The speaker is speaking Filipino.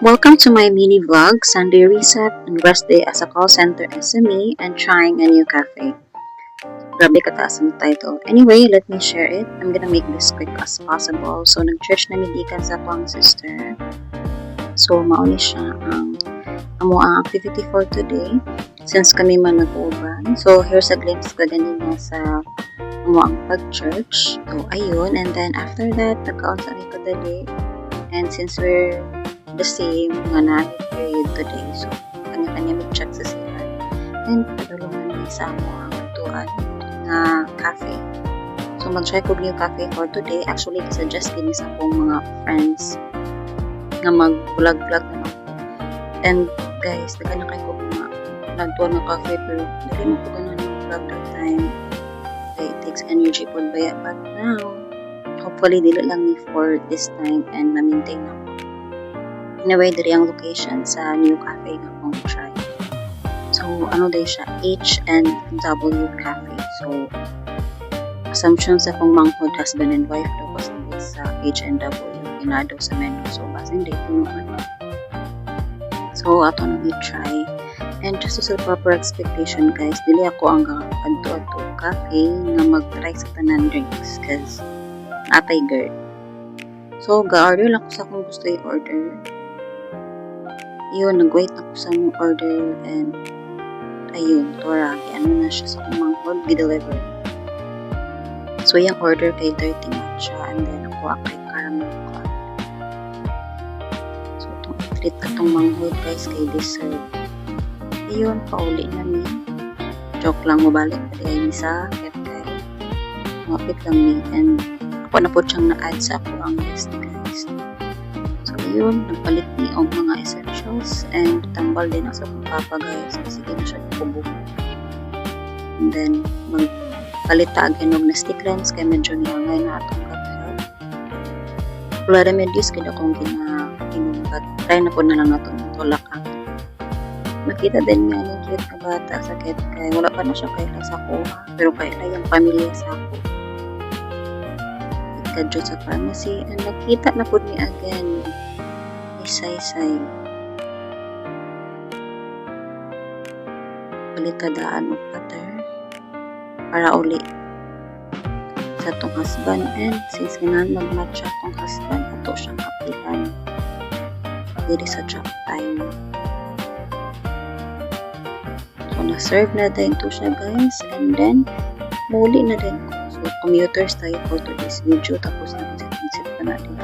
Welcome to my mini vlog, Sunday reset and rest day as a call center SME and trying a new cafe. Grabe kataas ang title. Anyway, let me share it. I'm gonna make this quick as possible. So, nag-church na midikan sa akong sister. So, mauni siya ang activity for today since kami man nag-uban. So, here's a glimpse ka ganina sa ang pag-church. So, ayun. And then, after that, nagkaon sa aming kadali. And since we're the same nga na period today, so kanya-kanya mag-check sa CR. And padulungan ni sa ang tuan na cafe. So mag-try ko new cafe for today. Actually, suggest din sa akong mga friends nga mag-vlog-vlog na ako. And guys, nagana kay ko mga nagtuan ng cafe pero dili mo ko ganun mag-vlog that time. Okay, it takes energy po ba yan? But now, hopefully dili lang ni for this time and ma-maintain ako. Anyway, diri ang location sa new cafe nga akong try. So, ano din siya? H&W Cafe. So, assumption sa akong manghod husband and wife daw kasi sa H&W pinadaw sa menu. So, basin din puno na. So, ato na i-try. And just to set proper expectation guys, dili ako ang adto cafe nga mag-try sa tanan drinks because atay girl. So, ga-order lang ko sa akong gusto i-order. Yun, nag-wait ako sa mong order and ayun, tora, ano na siya sa kumanghod, gi-deliver. So, yung order kay 30 matcha and then ako kay caramel cloud. So, itong treat atong manghod guys kay dessert. Ayun, pauli na ni. Joke lang, mabalik pa din sa kay mapit lang ni and ako na po siyang na-add sa ako ang list guys. So, yun, nagpalit ni ang mga essentials and tambal din ako sa papa guys kasi hindi na siya kubo. And then, magpalit agad ng na stick lens kaya medyo niyangay na itong kapel. Wala na medis kaya akong gina-inom but try na po na lang na itong tulak akin. Nakita din nga yung cute na bata sa kaya wala pa na siya kaila sa kuha pero kaila yung pamilya sa ako. Kadyo sa pharmacy and nakita na po ni again isay-say palitadaan o butter para uli sa tong husband and since ganahan mag-match tong husband ato siyang kapilan diri sa job time. So na-serve na din to siya guys and then muli na din ko. So commuters tayo for today's video tapos na-visit pa natin